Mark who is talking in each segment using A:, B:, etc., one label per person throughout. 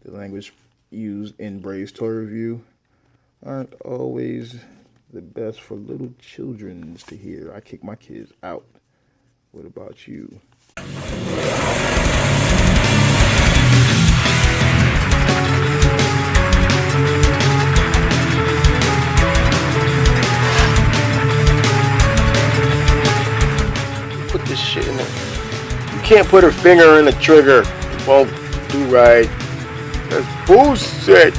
A: The language used in Bray's toy review aren't always the best for little children to hear. I kick my kids out. What about you?
B: Put this shit in it. You can't put her finger in the trigger. It won't do right. That's bullshit.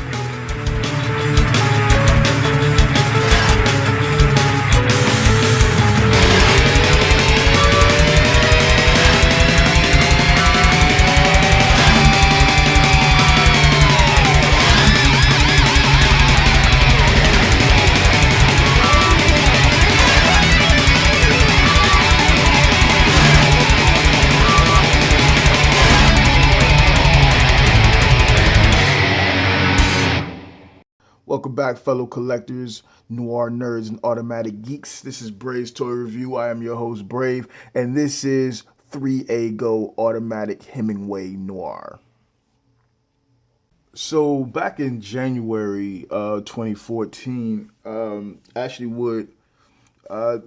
A: Welcome back, fellow collectors, noir nerds, and automatic geeks. This is Brave's Toy Review. I am your host, Brave, and this is 3A Go Automatic Hemingway Noir. So back in January 2014, Ashley Wood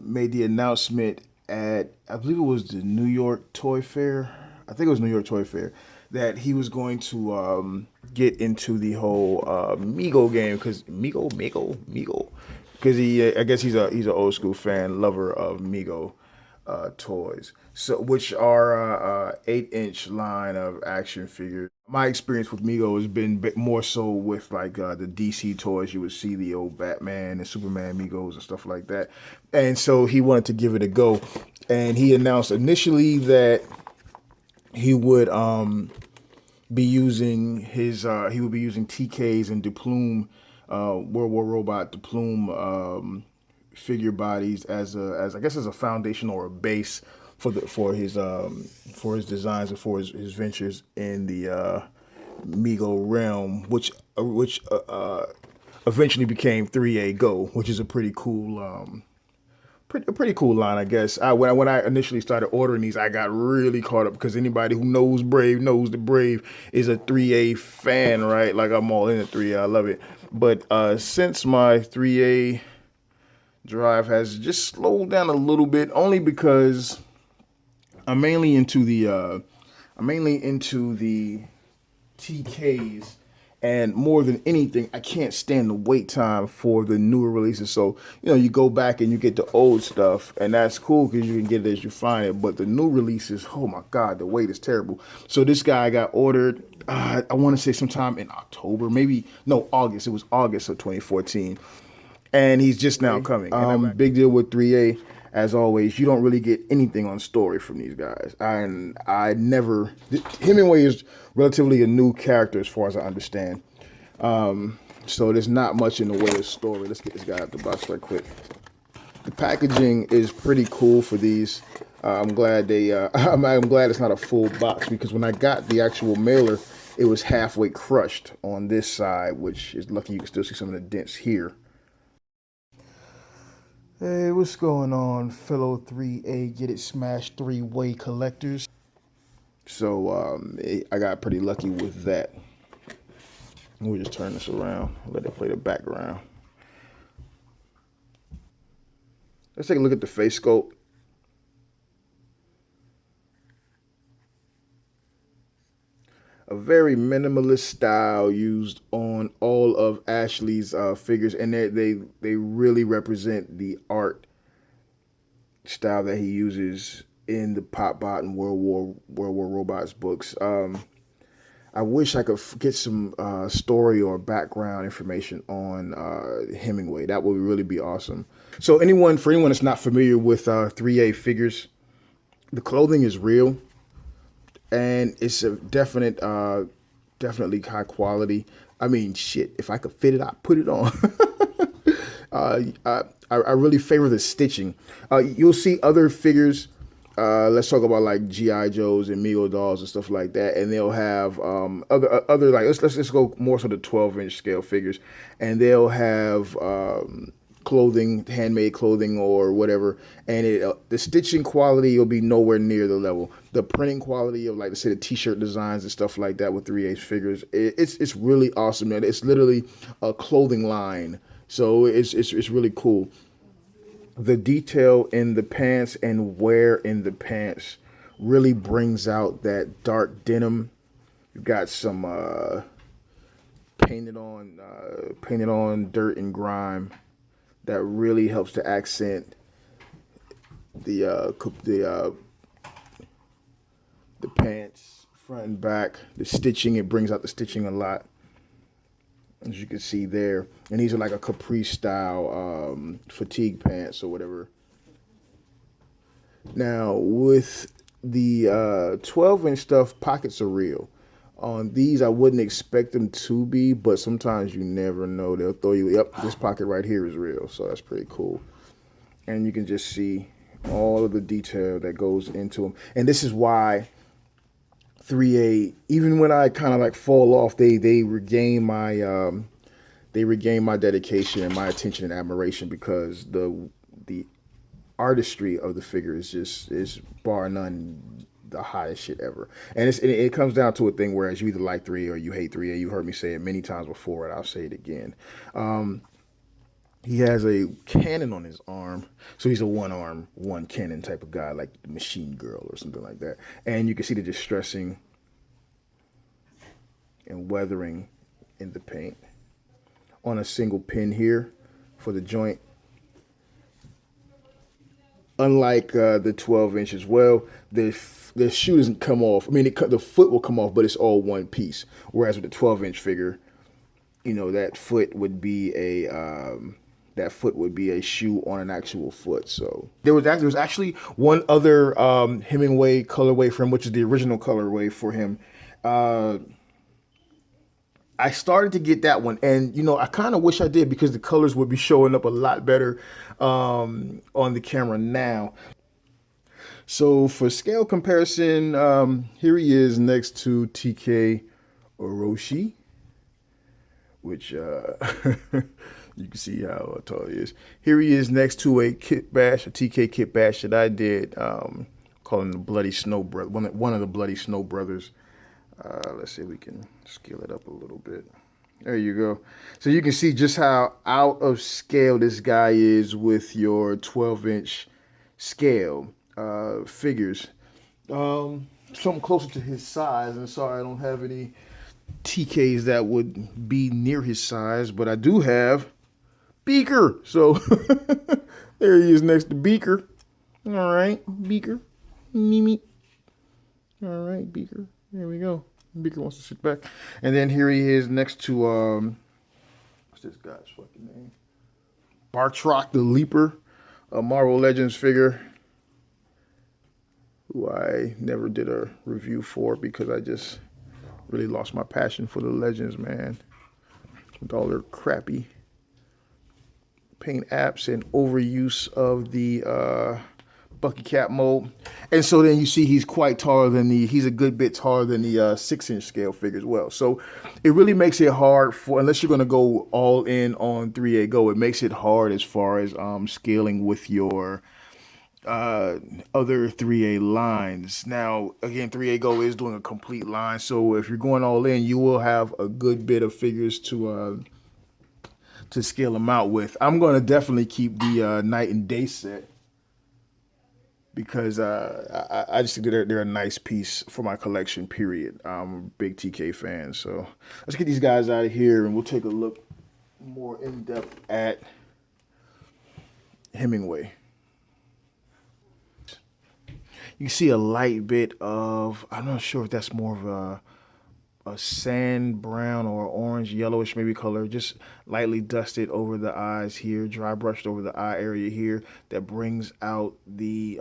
A: made the announcement at, I believe it was the New York Toy Fair. I think it was New York Toy Fair, that he was going to get into the whole Mego game, because Mego, because I guess he's an old school fan, lover of Mego toys. So, which are 8-inch line of action figures. My experience with Mego has been more so with like the DC toys. You would see the old Batman and Superman Megos and stuff like that. And so he wanted to give it a go, and he announced initially that he would be using TKs and Duplume World War Robot Duplume figure bodies as I guess as a foundation or a base for his designs and for his ventures in the Mego realm, which eventually became 3A Go, which is a pretty cool pretty cool line, I guess. When I initially started ordering these, I got really caught up because anybody who knows Brave knows that Brave is a 3A fan, right? Like I'm all in the 3A, I love it. But since my 3A drive has just slowed down a little bit, only because I'm mainly into the TKs. And more than anything, I can't stand the wait time for the newer releases. So, you go back and you get the old stuff, and that's cool because you can get it as you find it. But the new releases, oh my God, the wait is terrible. So this guy got ordered, I want to say sometime in October, August. It was August of 2014. And he's just now coming. Big deal with 3A. As always, you don't really get anything on story from these guys. I never. Hemingway is relatively a new character as far as I understand. So there's not much in the way of story. Let's get this guy out the box right quick. The packaging is pretty cool for these. I'm glad I'm glad it's not a full box, because when I got the actual mailer, it was halfway crushed on this side, which is lucky. You can still see some of the dents here. Hey, what's going on, fellow 3A Get It Smash 3-way collectors? So I got pretty lucky with that. We'll just turn this around, let it play the background. Let's take a look at the face sculpt. A very minimalist style used on all of Ashley's figures, and they really represent the art style that he uses in the Pop Bot and World War Robots books. I wish I could get some story or background information on Hemingway. That would really be awesome. So for anyone that's not familiar with 3A figures, the clothing is real, and it's a definitely high quality. I mean, shit, if I could fit it, I'd put it on. I really favor the stitching. You'll see other figures. Let's talk about like GI Joes and Mego dolls and stuff like that, and they'll have other like let's go more so the 12-inch scale figures, and they'll have clothing, handmade clothing or whatever, and the stitching quality will be nowhere near the level. The printing quality of, like I said, the t-shirt designs and stuff like that with 3A figures, it's really awesome, man. It's literally a clothing line, so it's really cool. The detail in the pants and wear in the pants really brings out that dark denim. You've got some painted on dirt and grime that really helps to accent the the pants front and back. The stitching, it brings out the stitching a lot, as you can see there. And these are like a capri style fatigue pants or whatever. Now with the 12-inch stuff, pockets are real. On these, I wouldn't expect them to be, but sometimes you never know. They'll throw you, yep, this pocket right here is real, so that's pretty cool. And you can just see all of the detail that goes into them. And this is why 3A, even when I kind of like fall off, they regain my dedication and my attention and admiration, because the artistry of the figure is bar none the hottest shit ever. And it comes down to a thing whereas you either like 3A or you hate 3A. You've heard me say it many times before, and I'll say it again. He has a cannon on his arm, so he's a one arm, one cannon type of guy, like the Machine Girl or something like that. And you can see the distressing and weathering in the paint on a single pin here for the joint. Unlike the 12-inch as well, the shoe doesn't come off. I mean, the foot will come off, but it's all one piece. Whereas with the 12-inch figure, that foot would be a shoe on an actual foot. So there was actually one other Hemingway colorway for him, which is the original colorway for him. I started to get that one, and I kind of wish I did, because the colors would be showing up a lot better on the camera now. So for scale comparison, here he is next to TK Orochi, which you can see how tall he is. Here he is next to a TK kit bash that I did, calling the Bloody Snow Brother, one of the Bloody Snow Brothers. Let's see if we can scale it up a little bit. There you go. So you can see just how out of scale this guy is with your 12-inch scale figures. Something closer to his size. And sorry, I don't have any TKs that would be near his size, but I do have Beaker. So there he is next to Beaker. All right, Beaker. Mimi. All right, Beaker. There we go. Beaker wants to sit back. And then here he is next to, what's this guy's fucking name? Bartrock the Leaper, a Marvel Legends figure, who I never did a review for because I just really lost my passion for the Legends, man. With all their crappy paint apps and overuse of the Bucky Cap mold. And so then you see he's quite taller than he's a good bit taller than the 6-inch scale figure as well. So it really makes it hard unless you're going to go all in on 3A Go, it makes it hard as far as scaling with your other 3A lines. Now, again, 3A Go is doing a complete line. So if you're going all in, you will have a good bit of figures to scale them out with. I'm going to definitely keep the night and day set, because I just think they're a nice piece for my collection, period. I'm a big TK fan. So let's get these guys out of here, and we'll take a look more in depth at Hemingway. You see a light bit of, I'm not sure if that's more of a sand brown or orange, yellowish maybe color, just lightly dusted over the eyes here, dry brushed over the eye area here, that brings out the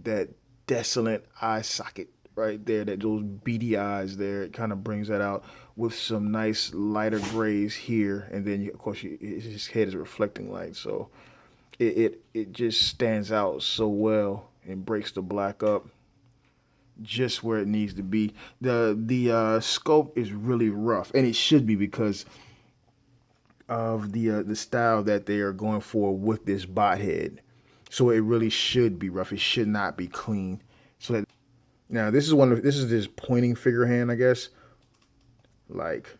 A: that desolate eye socket right there, that those beady eyes there. It kind of brings that out with some nice lighter grays here, and then of course his head is reflecting light, so it just stands out so well and breaks the black up just where it needs to be. The sculpt is really rough, and it should be, because of the style that they are going for with this bot head. So it really should be rough. It should not be clean. So that now this is this pointing figure hand, I guess. Like,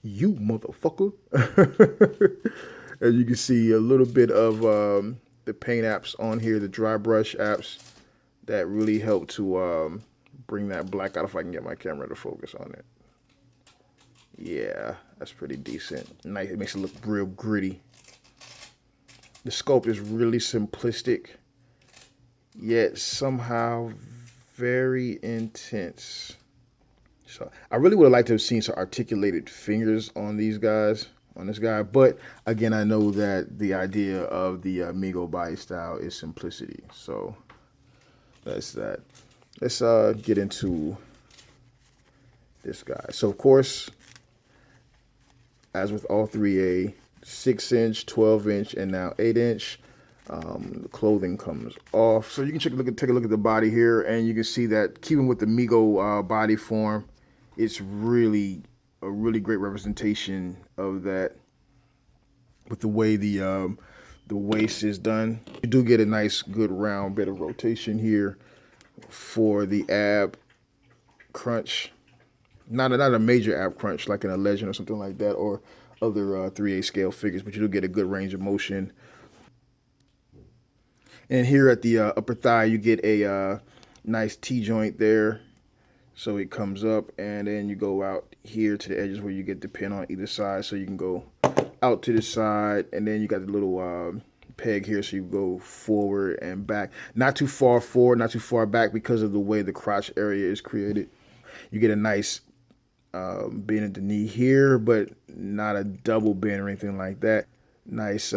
A: you motherfucker. As you can see, a little bit of the paint apps on here, the dry brush apps that really help to bring that black out if I can get my camera to focus on it. Yeah, that's pretty decent. Nice. It makes it look real gritty. The sculpt is really simplistic, yet somehow very intense. So I really would have liked to have seen some articulated fingers on these guys, on this guy. But again, I know that the idea of the Amigo body style is simplicity. So that's that. Let's get into this guy. So of course, as with all 3A, 6-inch, 12-inch, and now 8-inch. The clothing comes off. So you can take a look at the body here, and you can see that keeping with the Migo body form, it's really a really great representation of that with the way the waist is done. You do get a nice, good round bit of rotation here for the ab crunch. Not a major ab crunch like in a Legend or something like that, or other 3A scale figures, but you do get a good range of motion. And here at the upper thigh, you get a nice T-joint there. So it comes up, and then you go out here to the edges where you get the pin on either side. So you can go out to the side, and then you got the little peg here, so you go forward and back. Not too far forward, not too far back because of the way the crotch area is created. You get a nice bend at the knee here, but not a double bend or anything like that. Nice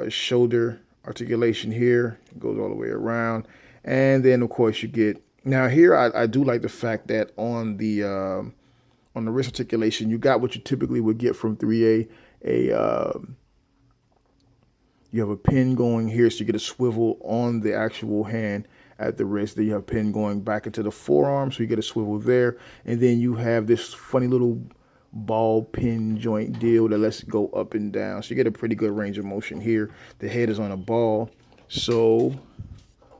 A: shoulder articulation here. It goes all the way around. And then, of course, you get... Now, here, I do like the fact that on the wrist articulation, you got what you typically would get from 3A. You have a pin going here, so you get a swivel on the actual hand at the wrist. Then you have a pin going back into the forearm, so you get a swivel there. And then you have this funny little ball pin joint deal that lets it go up and down. So you get a pretty good range of motion here. The head is on a ball, so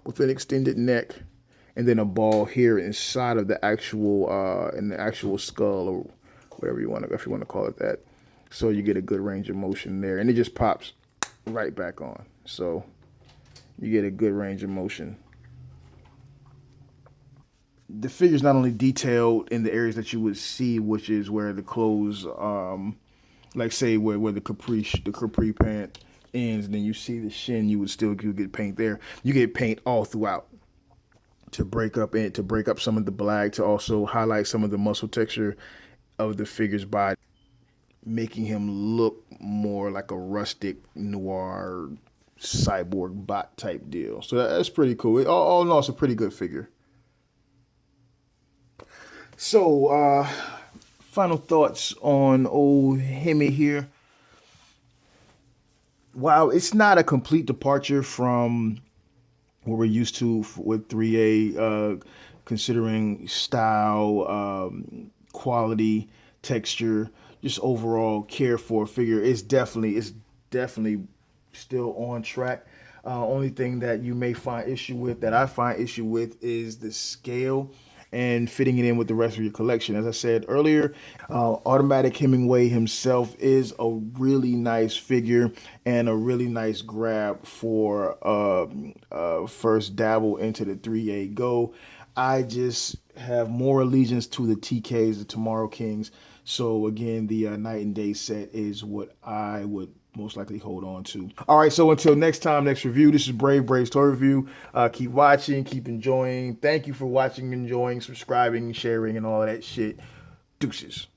A: with an extended neck, and then a ball here inside of the actual skull, or whatever you want to, if you want to call it that. So you get a good range of motion there, and it just pops right back on. So you get a good range of motion. The figure's not only detailed in the areas that you would see, which is where the clothes, like say where the capri pant ends, and then you see the shin, you get paint there. You get paint all throughout to break up some of the black, to also highlight some of the muscle texture of the figure's body, making him look more like a rustic noir cyborg bot type deal. So that's pretty cool. All in all, it's a pretty good figure. So, final thoughts on old Hemi here. While it's not a complete departure from what we're used to with 3A, considering style, quality, texture, just overall care for a figure, it's definitely still on track. Only thing that you may find issue with, that I find issue with, is the scale and fitting it in with the rest of your collection. As I said earlier, Atomatic Hemingway himself is a really nice figure and a really nice grab for first dabble into the 3A Go. I just have more allegiance to the TKs, the Tomorrow Kings. So again, the Night and Day set is what I would most likely hold on to. All right, so until next time, next review, this is Brave's Toy Review. Keep watching, keep enjoying. Thank you for watching, enjoying, subscribing, sharing, and all of that shit. Deuces.